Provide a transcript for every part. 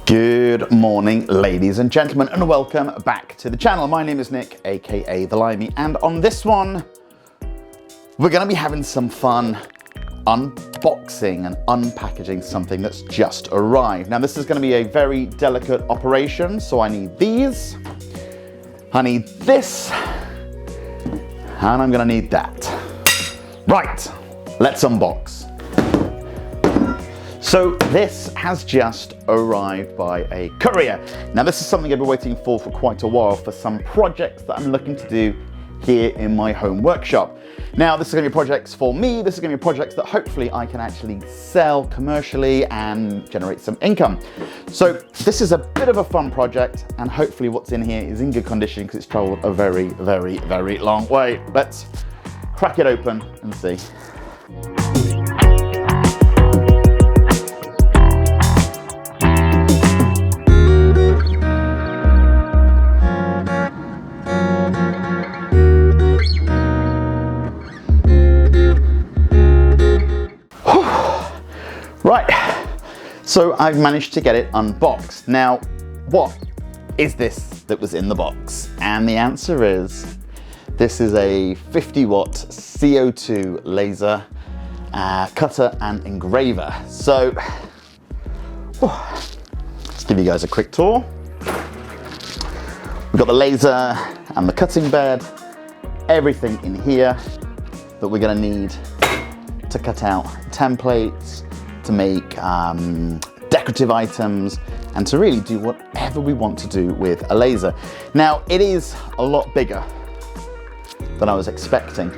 Good morning, ladies and gentlemen, and welcome back to the channel. My name is Nick, aka The Limey, and on this one, we're going to be having some fun unboxing and unpackaging something that's just arrived. Now, this is going to be a very delicate operation, so I need these, I need this, and I'm going to need that. Right, let's unbox. So this has just arrived by a courier. Now this is something I've been waiting for quite a while for some projects that I'm looking to do here in my home workshop. Now this is going to be projects for me, this is going to be projects that hopefully I can actually sell commercially and generate some income. So this is a bit of a fun project, and hopefully what's in here is in good condition because it's traveled a very, very, very long way. Let's crack it open and see. Right, so I've managed to get it unboxed. Now, what is this that was in the box? And the answer is, this is a 50-watt CO2 laser cutter and engraver. So, let's give you guys a quick tour. We've got the laser and the cutting bed, everything in here that we're gonna need to cut out templates, to make decorative items, and to really do whatever we want to do with a laser. Now, it is a lot bigger than I was expecting.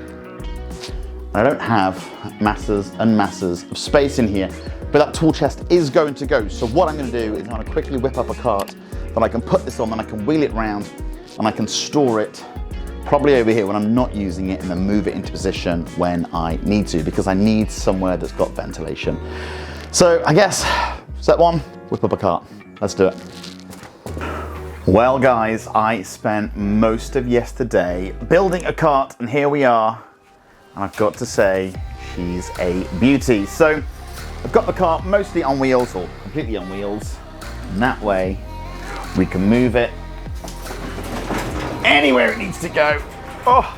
I don't have masses and masses of space in here, but that tool chest is going to go. So what I'm going to do is I'm going to quickly whip up a cart that I can put this on, and I can wheel it round, and I can store it probably over here when I'm not using it, and then move it into position when I need to, because I need somewhere that's got ventilation. So I guess, step one, whip up a cart. Let's do it. Well guys, I spent most of yesterday building a cart, and here we are. And I've got to say, she's a beauty. So I've got the cart mostly on wheels, or completely on wheels. And that way we can move it anywhere it needs to go. Oh,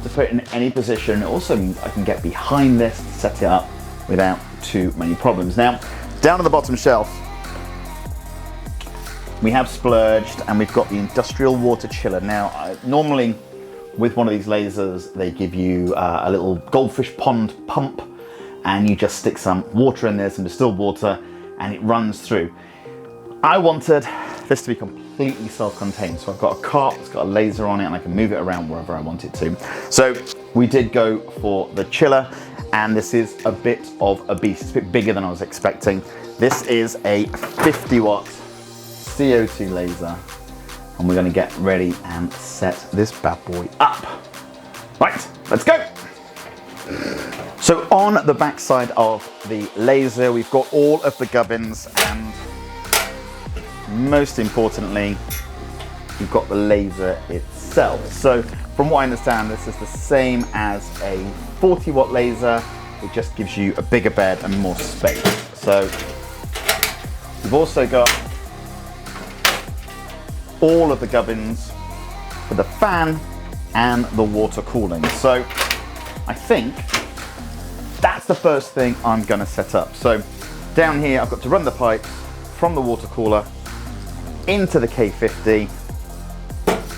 to put it in any position. Also, I can get behind this to set it up without too many problems. Now, down at the bottom shelf, we have splurged, and we've got the industrial water chiller. Now, normally with one of these lasers, they give you a little goldfish pond pump, and you just stick some water in there, some distilled water, and it runs through. I wanted this to be completely self-contained, so I've got a cart that's got a laser on it, and I can move it around wherever I want it to. So we did go for the chiller, and this is a bit of a beast. It's a bit bigger than I was expecting. This is a 50-watt CO2 laser, and we're going to get ready and set this bad boy up. Right, let's go. So on the back side of the laser, we've got all of the gubbins, and most importantly, you've got the laser itself. So from what I understand, this is the same as a 40-watt laser. It just gives you a bigger bed and more space. So we've also got all of the gubbins for the fan and the water cooling. So I think that's the first thing I'm going to set up. So down here, I've got to run the pipes from the water cooler into the K50,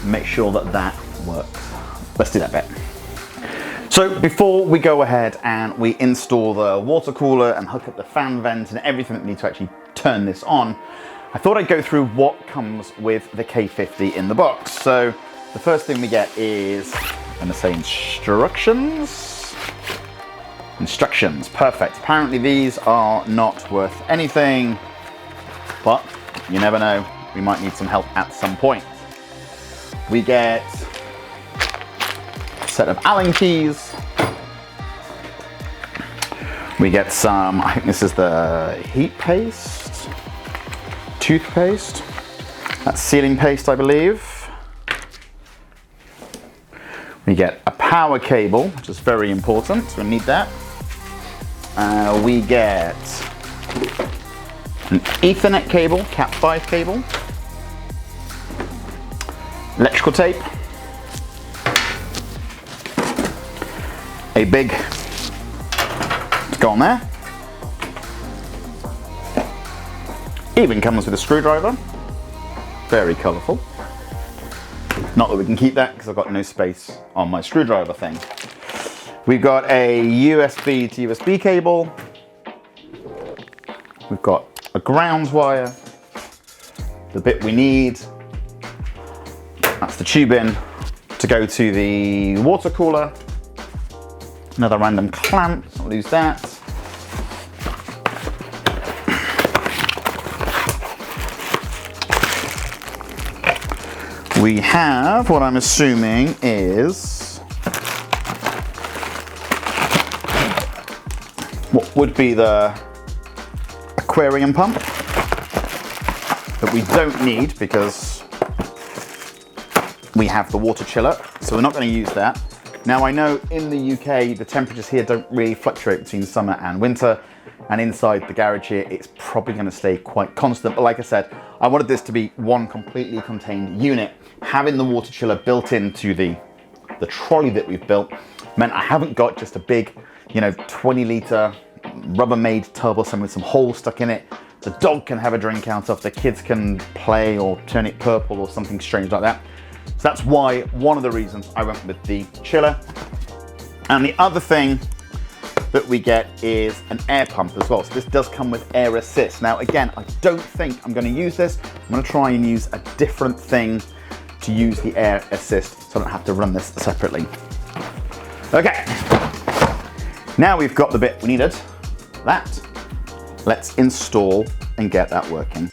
make sure that that works. Let's do that bit. So before we go ahead and we install the water cooler and hook up the fan vent and everything that we need to actually turn this on, I thought I'd go through what comes with the K50 in the box. So the first thing we get is, I'm going to say instructions. Instructions, perfect. Apparently these are not worth anything, but you never know. We might need some help at some point. We get a set of Allen keys. We get some, I think this is the heat paste, toothpaste. That's sealing paste, I believe. We get a power cable, which is very important, so we need that. We get an Ethernet cable, Cat 5 cable, electrical tape, a big to go on there. Even comes with a screwdriver, very colourful. Not that we can keep that because I've got no space on my screwdriver thing. We've got a USB to USB cable. We've got a ground wire, the bit we need. That's the tube in to go to the water cooler. Another random clamp, I'll lose that. We have what I'm assuming is what would be the aquarium pump that we don't need because we have the water chiller, so we're not going to use that. Now I know in the UK the temperatures here don't really fluctuate between summer and winter, and inside the garage here it's probably going to stay quite constant, but like I said, I wanted this to be one completely contained unit. Having the water chiller built into the trolley that we've built meant I haven't got just a big, 20-litre Rubbermaid tub or something with some holes stuck in it. The dog can have a drink out of, the kids can play or turn it purple or something strange like that. So that's why, one of the reasons I went with the chiller. And the other thing that we get is an air pump as well. So this does come with air assist. Now again, I don't think I'm going to use this. I'm going to try and use a different thing to use the air assist so I don't have to run this separately. Okay, now we've got the bit we needed. Let's install and get that working.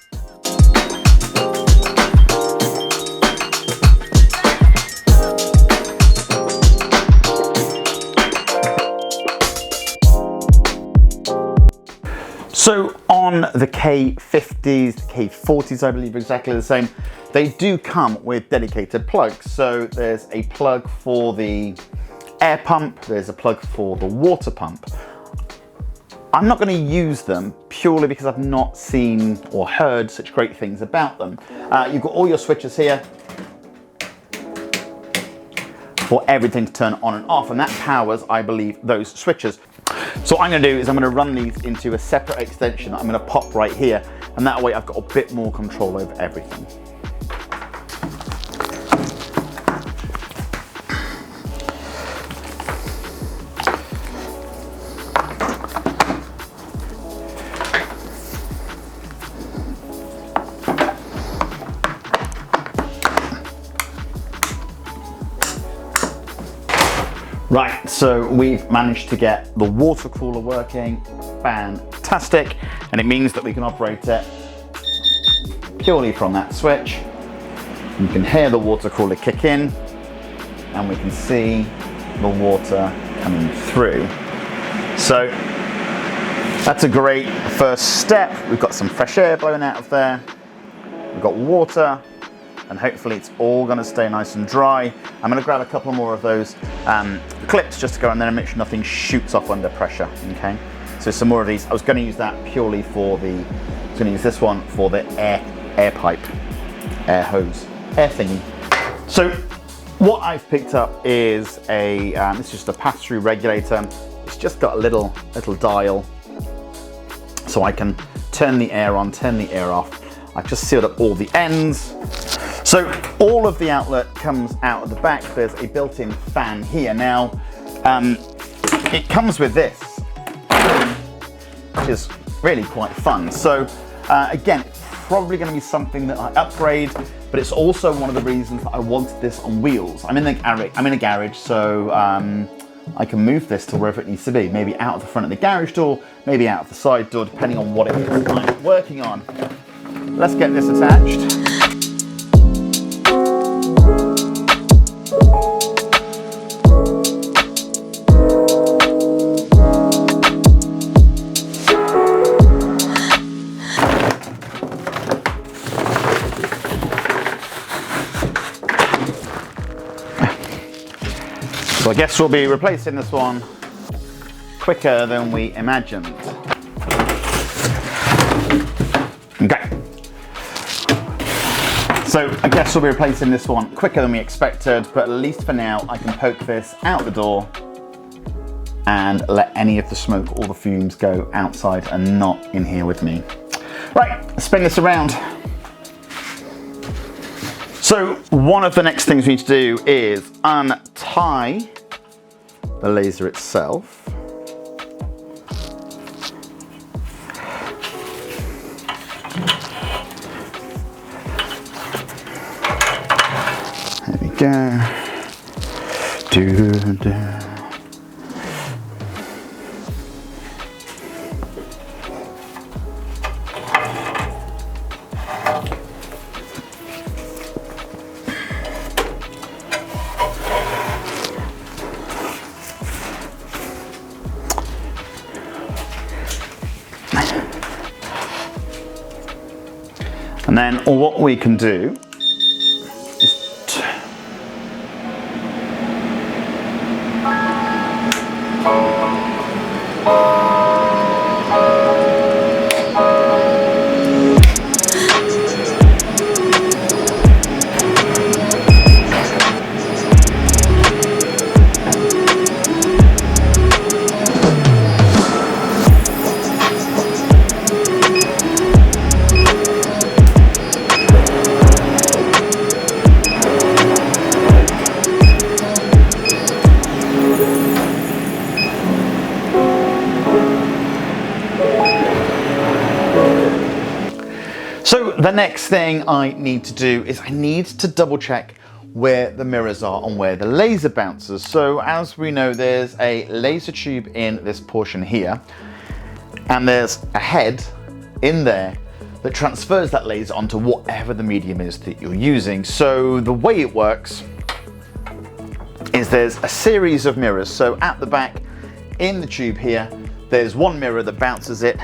So on the K50s, the K40s I believe are exactly the same. They do come with dedicated plugs. So there's a plug for the air pump, there's a plug for the water pump. I'm not going to use them purely because I've not seen or heard such great things about them. You've got all your switches here for everything to turn on and off, and that powers, I believe, those switches. So what I'm going to do is I'm going to run these into a separate extension that I'm going to pop right here, and that way I've got a bit more control over everything. Right, so we've managed to get the water cooler working, fantastic, and it means that we can operate it purely from that switch. You can hear the water cooler kick in, and we can see the water coming through. So that's a great first step. We've got some fresh air blowing out of there, we've got water, and hopefully it's all going to stay nice and dry. I'm going to grab a couple more of those clips just to go in there and make sure nothing shoots off under pressure. Okay, so some more of these. I was going to use that purely for the, I was going to use this one for the air pipe, air hose, air thingy. So what I've picked up is a, it's just a pass-through regulator. It's just got a little dial so I can turn the air on, turn the air off. I've just sealed up all the ends. So all of the outlet comes out of the back. There's a built-in fan here. Now, it comes with this, which is really quite fun. So again, it's probably going to be something that I upgrade, but it's also one of the reasons that I wanted this on wheels. I'm in a garage, so I can move this to wherever it needs to be. Maybe out of the front of the garage door, maybe out of the side door, depending on what it is I'm working on. Let's get this attached. So I guess we'll be replacing this one quicker than we imagined. So I guess we'll be replacing this one quicker than we expected, but at least for now I can poke this out the door and let any of the smoke or the fumes go outside and not in here with me. Right, let's spin this around. So one of the next things we need to do is untie the laser itself. There we go. Doo-doo-doo. And then what we can do is So the next thing I need to do is I need to double check where the mirrors are and where the laser bounces. So as we know, there's a laser tube in this portion here, and there's a head in there that transfers that laser onto whatever the medium is that you're using. So the way it works is there's a series of mirrors. So at the back in the tube here, there's one mirror that bounces it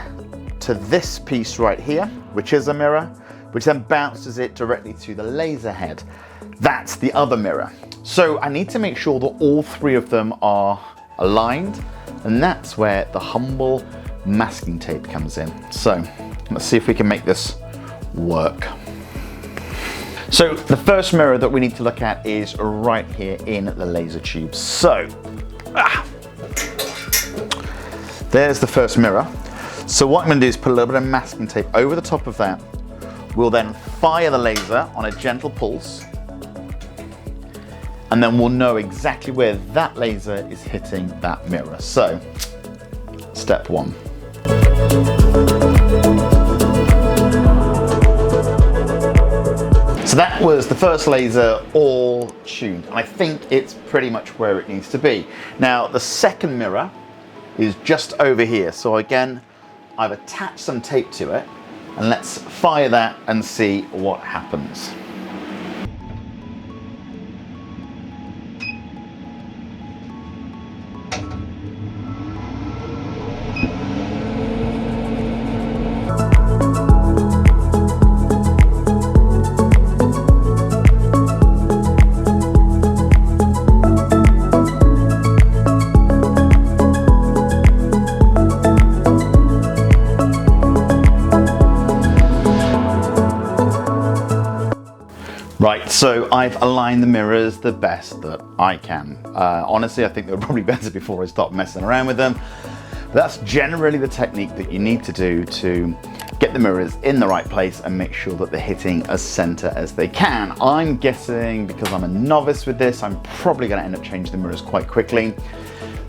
to this piece right here, which is a mirror, which then bounces it directly to the laser head. That's the other mirror. So I need to make sure that all three of them are aligned, and that's where the humble masking tape comes in. So let's see if we can make this work. So the first mirror that we need to look at is right here in the laser tube. So there's the first mirror. So what I'm going to do is put a little bit of masking tape over the top of that. We'll then fire the laser on a gentle pulse, and then we'll know exactly where that laser is hitting that mirror. So, step one. So that was the first laser all tuned, and I think it's pretty much where it needs to be. Now, the second mirror is just over here. So again, I've attached some tape to it, and let's fire that and see what happens. Right, so I've aligned the mirrors the best that I can. Honestly, I think they were probably better before I stopped messing around with them. But that's generally the technique that you need to do to get the mirrors in the right place and make sure that they're hitting as center as they can. I'm guessing, because I'm a novice with this, I'm probably gonna end up changing the mirrors quite quickly.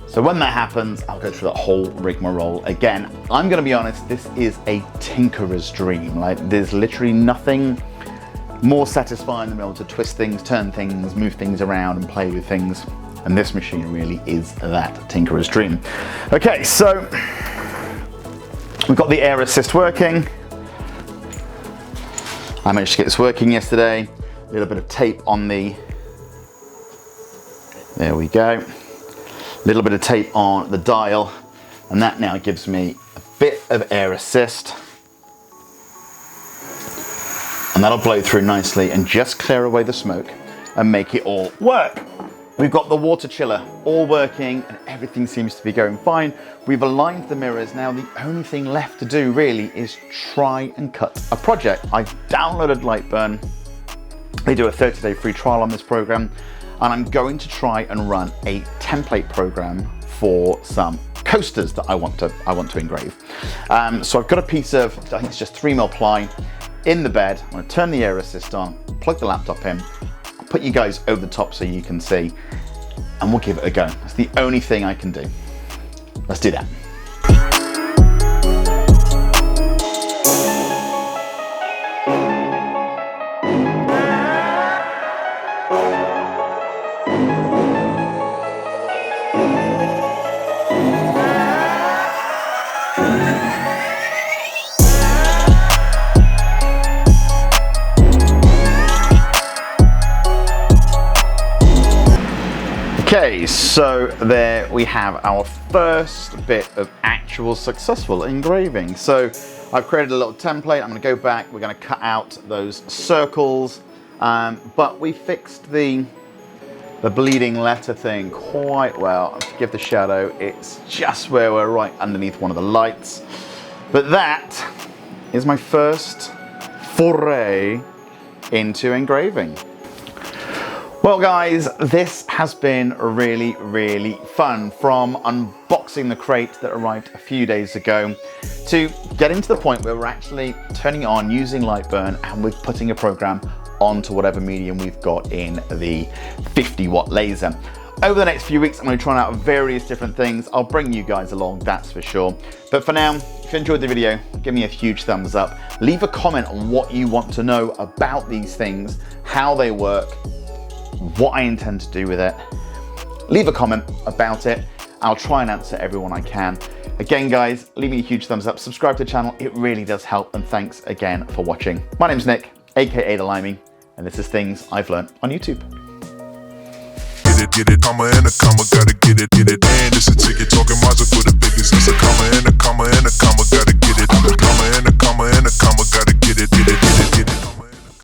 So when that happens, I'll go through that whole rigmarole again. I'm gonna be honest, this is a tinkerer's dream. Like, there's literally nothing more satisfying than being able to twist things, turn things, move things around and play with things. And this machine really is that tinkerer's dream. Okay, so we've got the air assist working. I managed to get this working yesterday. A little bit of tape on the, there we go. A little bit of tape on the dial, and that now gives me a bit of air assist. And that'll blow through nicely and just clear away the smoke and make it all work. We've got the water chiller all working and everything seems to be going fine. We've aligned the mirrors. Now the only thing left to do really is try and cut a project. I've downloaded Lightburn. They do a 30-day free trial on this program, and I'm going to try and run a template program for some coasters that I want to engrave. So I've got a piece of, I think it's just 3mm ply in the bed. I'm going to turn the air assist on, plug the laptop in, I'll put you guys over the top so you can see, and we'll give it a go. That's the only thing I can do. Let's do that. Okay, so there we have our first bit of actual successful engraving. So I've created a little template. I'm going to go back. We're going to cut out those circles, but we fixed the bleeding letter thing quite well. Forgive the shadow. It's just where we're right underneath one of the lights. But that is my first foray into engraving. Well guys, this has been really, really fun. From unboxing the crate that arrived a few days ago to getting to the point where we're actually turning it on, using Lightburn, and we're putting a program onto whatever medium we've got in the 50-watt laser. Over the next few weeks, I'm going to try out various different things. I'll bring you guys along, that's for sure. But for now, if you enjoyed the video, give me a huge thumbs up. Leave a comment on what you want to know about these things, how they work, what I intend to do with it. Leave a comment about it. I'll try and answer everyone I can. Again guys, leave me a huge thumbs up, subscribe to the channel, it really does help, and thanks again for watching. My name's Nick, aka The Limey, and this is Things I've Learned on YouTube. Get it, comma and a comma, gotta get it.